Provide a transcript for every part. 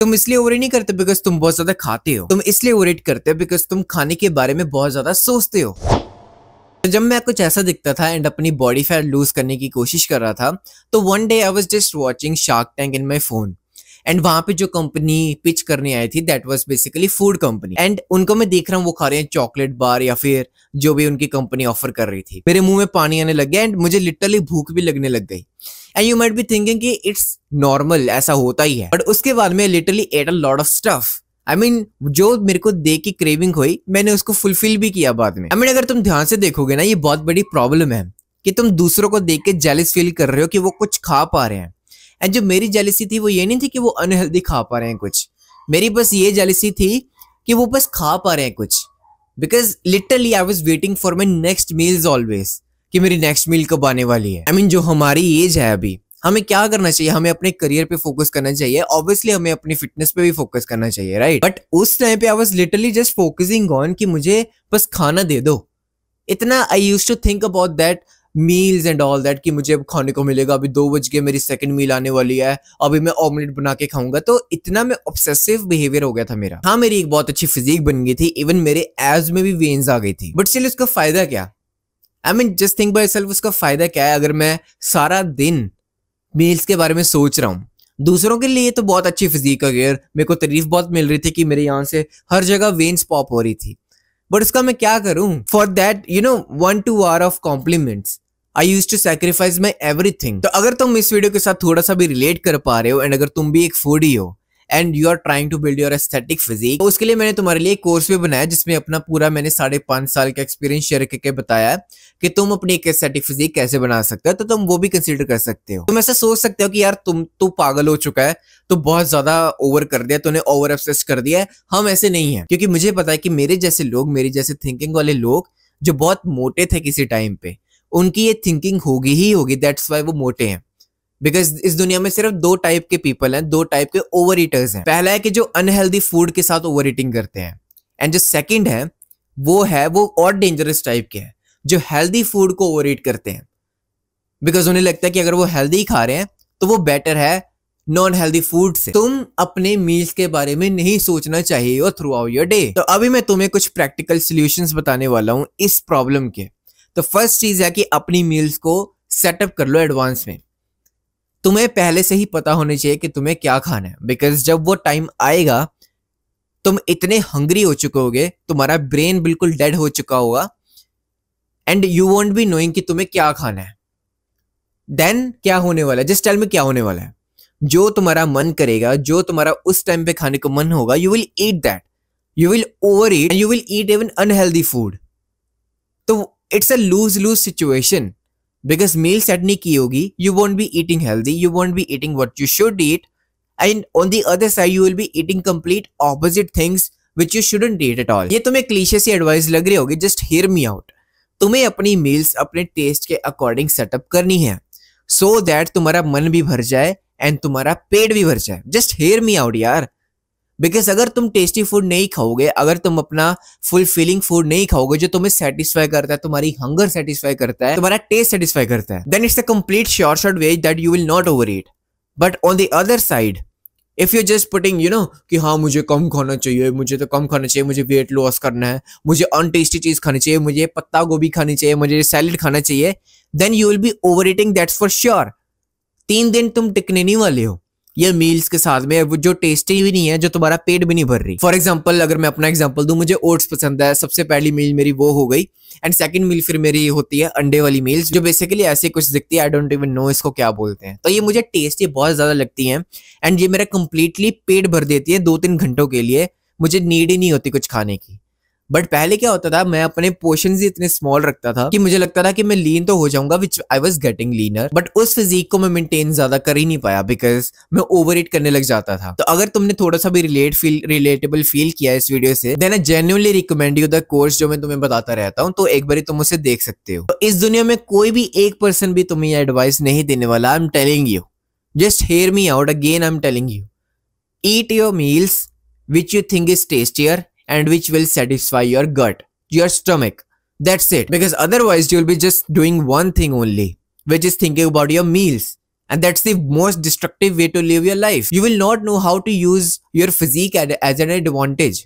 तुम इसलिए ओवर नहीं करते बिकॉज तुम बहुत ज्यादा खाते हो, तुम इसलिए ओवर करते हो बिकॉज तुम खाने के बारे में बहुत ज्यादा सोचते हो। तो जब मैं कुछ ऐसा दिखता था एंड अपनी बॉडी फैट लूज करने की कोशिश कर रहा था, तो one day I was just watching shark tank in my phone and वहां पे जो कंपनी पिच करने आई थी that was basically food company, and उनको मैं देख रहा हूँ वो खा रहे हैं चॉकलेट बार या फिर जो भी उनकी कंपनी ऑफर कर रही थी। मेरे मुंह में पानी आने लग गया एंड मुझे लिटरली भूख भी लगने लग गई। And you might be thinking कि इट्स नॉर्मल, ऐसा होता ही है, बट उसके बाद में literally at a lot of stuff. I mean जो मेरे को देख की क्रेविंग हुई मैंने उसको फुलफिल भी किया बाद में। आई मीन अगर तुम ध्यान से देखोगे ना, ये बहुत बड़ी प्रॉब्लम है कि तुम दूसरों को देख के जेलस फील कर रहे हो कि वो कुछ खा पा रहे हैं। एंड जो मेरी जेलसी थी वो ये नहीं थी कि वो अनहेल्दी खा पा रहे हैं कुछ, मेरी बस ये जेलसी थी कि वो बस खा पा रहे हैं कुछ। Because literally I was waiting for my next meals always, कि मेरी नेक्स्ट मील कब आने वाली है। आई मीन जो हमारी एज है अभी, हमें क्या करना चाहिए, हमें अपने करियर पे फोकस करना चाहिए, ऑब्वियसली हमें अपनी फिटनेस पे भी फोकस करना चाहिए, राइट। बट उस टाइम पे I was literally just focusing on कि मुझे बस खाना दे दो। इतना I used to think about that meals and all that कि मुझे अब खाने को मिलेगा, अभी 2 बज गए, मेरी सेकंड मील आने वाली है, अभी मैं ऑमलेट बना के खाऊंगा। तो इतना मैं ऑब्सेसिव बिहेवियर हो गया था मेरा। हाँ, मेरी एक बहुत अच्छी फिजिक बन गई थी, इवन मेरे एब्स में भी वेन्स आ गई थी, बट स्टिल उसका फायदा क्या? I mean just think by self, उसका फायदा क्या है अगर मैं सारा दिन मील्स के बारे में सोच रहा हूँ। दूसरों के लिए तो बहुत अच्छी फिजिक का गियर, मेरे को तारीफ बहुत मिल रही थी कि मेरे यहाँ से हर जगह वेन्स पॉप हो रही थी, बट उसका मैं क्या करूं? For that 1-2 hour of compliments I used to sacrifice my everything. तो अगर तुम इस वीडियो के साथ थोड़ा सा भी रिलेट कर पा रहे हो एंड अगर तुम भी एक फूडी हो and you are trying to build your aesthetic physique, तो उसके लिए मैंने तुम्हारे लिए एक कोर्स भी बनाया जिसमें अपना पूरा मैंने 5.5 साल का एक्सपीरियंस शेयर करके बताया कि तुम अपनी एक एस्थेटिक फिजिक कैसे बना सकते हो। तो तुम वो भी कंसीडर कर सकते हो। तुम ऐसा सोच सकते हो कि यार तू पागल हो चुका है, तो बहुत ज्यादा ओवर कर दिया, तूने ओवर ऑब्सेस कर दिया है। हम ऐसे नहीं है, क्योंकि मुझे पता है कि मेरे जैसे लोग, मेरी जैसे थिंकिंग वाले लोग जो बहुत मोटे थे किसी टाइम पे, उनकी ये थिंकिंग होगी ही होगी, दैट्स वाई वो मोटे हैं। बिकॉज इस दुनिया में सिर्फ 2 टाइप के पीपल हैं, 2 टाइप के ओवर ईटर्स हैं। पहला है कि जो अनहेल्दी फूड के साथ ओवर ईटिंग करते हैं, एंड जो सेकंड है वो और डेंजरस टाइप के हैं जो हेल्दी फूड को ओवर ईट करते हैं। बिकॉज उन्हें लगता है कि अगर वो हेल्दी खा रहे हैं तो वो बेटर है नॉन हेल्दी फूड से। तुम अपने मील्स के बारे में नहीं सोचना चाहिए थ्रू आउट योर डे। तो अभी मैं तुम्हें कुछ प्रैक्टिकल सॉल्यूशंस बताने वाला हूं इस प्रॉब्लम के। तो फर्स्ट चीज है कि अपनी मील्स को सेटअप कर लो एडवांस में। तुम्हें पहले से ही पता होना चाहिए कि तुम्हें क्या खाना है, बिकॉज जब वो टाइम आएगा तुम इतने हंग्री हो चुके होगे, तुम्हारा ब्रेन बिल्कुल डेड हो चुका होगा and you won't be knowing कि तुम्हें क्या खाना है। देन क्या होने वाला है? जस्ट टेल मी क्या होने वाला है। जो तुम्हारा मन करेगा, जो तुम्हारा उस टाइम पे खाने को मन होगा, you will eat that, you will over eat and you will eat even unhealthy food. तो it's a lose lose situation, because meal set नहीं की होगी, you won't be eating healthy, you won't be eating what you should eat, and on the other side you will be eating complete opposite things which you shouldn't eat at all. ये तुम्हें cliché सी advice लग रही होगी, just hear me out. तुम्हें अपनी meals अपने test के according setup करनी है, सो दैट तुम्हारा मन भी भर जाए एंड तुम्हारा पेट भी भर जाए। जस्ट हियर मी आउट यार। बिकॉज अगर तुम टेस्टी फूड नहीं खाओगे, अगर तुम अपना फुलफिलिंग फूड नहीं खाओगे जो तुम्हें सेटिस्फाई करता है, तुम्हारी हंगर सेटिस्फाई करता है, तुम्हारा टेस्ट सेटिस्फाई करता है, then it's a complete short way that you will not over eat. But on the other side if you just putting कि हाँ मुझे कम खाना चाहिए, मुझे तो कम खाना चाहिए, मुझे वेट लॉस करना है, मुझे अनटेस्टी चीज खानी चाहिए, मुझे पत्ता गोभी खानी चाहिए, मुझे सैलेड खाना चाहिए, then you will be over eating, that's for sure. 3 दिन तुम टिकने नहीं वाले हो ये मील्स के साथ में, वो जो टेस्टी भी नहीं है, जो तुम्हारा पेट भी नहीं भर रही। फॉर एग्जाम्पल अगर मैं अपना एग्जाम्पल दूं, मुझे ओट्स पसंद है, सबसे पहली मील मेरी वो हो गई, एंड सेकंड मील फिर मेरी होती है अंडे वाली मील्स, जो बेसिकली ऐसे कुछ दिखती है, आई डोंट इवन नो इसको क्या बोलते हैं। तो ये मुझे टेस्टी बहुत ज्यादा लगती है एंड ये मेरा कंप्लीटली पेट भर देती है 2-3 घंटों के लिए, मुझे नीड ही नहीं होती कुछ खाने की। बट पहले क्या होता था, मैं अपने पोर्शंस ही इतने स्मॉल रखता था कि मुझे लगता था कि मैं लीन तो हो जाऊंगा, which I was getting leaner, but उस फिजिक को मैं मेंटेन ज्यादा कर ही नहीं पाया बिकॉज मैं ओवर ईट करने लग जाता था। तो अगर तुमने थोड़ा सा भी रिलेटेबल फील किया इस वीडियो से, then I genuinely recommend you the course जो मैं तुम्हें बताता रहता हूँ, तो एक बार तुम उसे देख सकते हो। तो इस दुनिया में कोई भी एक पर्सन भी तुम्हें यह एडवाइस नहीं देने वाला, I am telling you, just hear me out again, I am telling you, eat your meals which you think is tastier and which will satisfy your gut, your stomach. That's it. Because otherwise you will be just doing one thing only, which is thinking about your meals. And that's the most destructive way to live your life. You will not know how to use your physique as an advantage.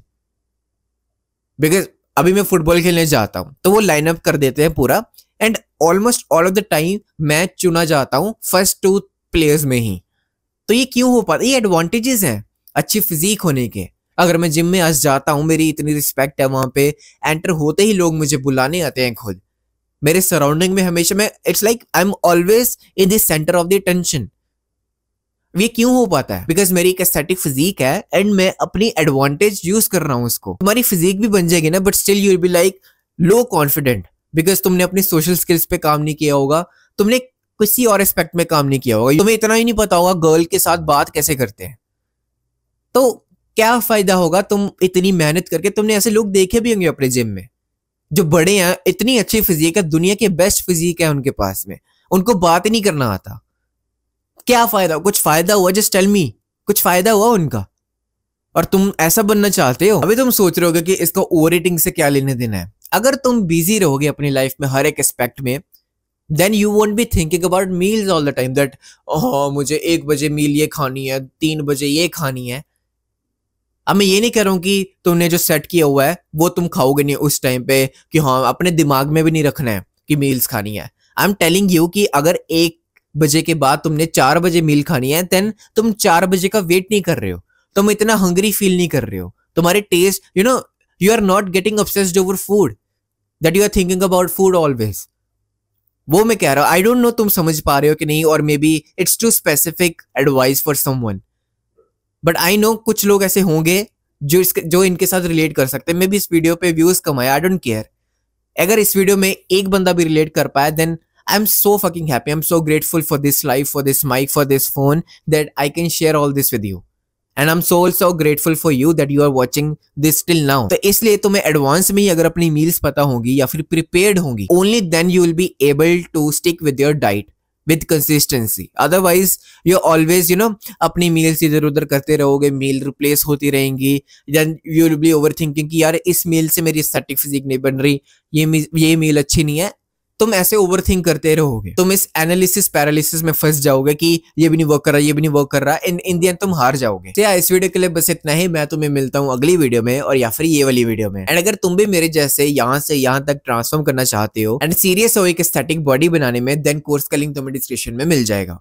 Because अभी मैं football खेलने जाता हूँ तो वो lineup कर देते हैं पूरा, and almost all of the time मैं चुना जाता हूँ फर्स्ट 2 प्लेयर्स में ही। तो ये क्यों हो पाता है? ये एडवांटेजेस हैं अच्छी फिजिक होने के। अगर मैं जिम में आज जाता हूँ, मेरी इतनी रिस्पेक्ट है वहां पे, एंटर होते ही लोग मुझे बुलाने आते हैं खुद। मेरे सराउंडिंग में हमेशा मैं, it's like I am always in the centre of the attention. ये क्यों हो पाता है? बिकॉज मेरी एक एस्थेटिक फिजिक है एंड मैं अपनी एडवांटेज यूज कर रहा हूँ उसको। तुम्हारी फिजिक भी बन जाएगी ना, but still you will be like low confident, because तुमने अपनी सोशल स्किल्स पे काम नहीं किया होगा, तुमने किसी और एस्पेक्ट में काम नहीं किया होगा, तुम्हें इतना ही नहीं पता होगा गर्ल के साथ बात कैसे करते हैं। तो क्या फायदा होगा तुम इतनी मेहनत करके? तुमने ऐसे लोग देखे भी होंगे अपने जिम में जो बड़े हैं, इतनी अच्छी फिजिक है, दुनिया के बेस्ट फिजिक है उनके पास में, उनको बात ही नहीं करना आता। क्या फायदा? कुछ फायदा हुआ? जस्ट टेल मी, कुछ फायदा हुआ उनका? और तुम ऐसा बनना चाहते हो? अभी तुम सोच रहे होगे कि इसको ओवर ईटिंग से क्या लेने देना है। अगर तुम बिजी रहोगे अपनी लाइफ में हर एक एस्पेक्ट में, then you won't be thinking about meals all the time that मुझे 1 बजे मील ये खानी है, 3 बजे ये खानी है। अब मैं ये नहीं कह रहा हूँ कि तुमने जो सेट किया हुआ है वो तुम खाओगे नहीं उस टाइम पे, कि हाँ अपने दिमाग में भी नहीं रखना है कि मील्स खानी है। आई एम टेलिंग यू कि अगर 1 बजे के बाद तुमने 4 बजे मील खानी है, देन तुम 4 बजे का वेट नहीं कर रहे हो, तुम इतना हंग्री फील नहीं कर रहे हो, तुम्हारे taste, you are not getting obsessed over food, that you are thinking about food always. वो मैं कह रहा हूँ। आई डोंट नो तुम समझ पा रहे हो कि नहीं, और maybe it's too specific advice for someone, but I know कुछ लोग ऐसे होंगे जो इनके साथ रिलेट कर सकते हैं। मे बी इस वीडियो पे व्यूज कमाए, आई डोंट केयर। अगर इस वीडियो में एक बंदा भी रिलेट कर पाया, then I am so fucking happy, I am so grateful for this life, for this mike, for this phone, that I can share all this with you, and I am so grateful for you that you are watching this till now. तो इसलिए तुम्हें advance में ही अगर अपनी meals पता होंगी या फिर प्रिपेयर्ड होंगी, only then you will be able to stick with your diet with consistency. Otherwise you always अपनी मील्स इधर उधर करते रहोगे, मील रिप्लेस होती रहेंगी, then you will be over thinking कि यार इस मील से मेरी एस्थेटिक फिजिक नहीं बन रही, ये मील अच्छी नहीं है। तुम ऐसे ओवर थिंक करते रहोगे, तुम इस एनालिसिस पैरालिसिस में फंस जाओगे कि ये भी नहीं वर्क कर रहा, ये भी नहीं वर्क कर रहा, इन द एंड तुम हार जाओगे। तो इस वीडियो के लिए बस इतना ही। मैं तुम्हें मिलता हूँ अगली वीडियो में, और या फिर ये वाली वीडियो में। एंड अगर तुम भी मेरे जैसे यहाँ से यहाँ तक ट्रांसफॉर्म करना चाहते हो एंड सीरियस हो एक एस्थेटिक बॉडी बनाने में, देन कोर्स का लिंक तुम्हें डिस्क्रिप्शन में मिल जाएगा।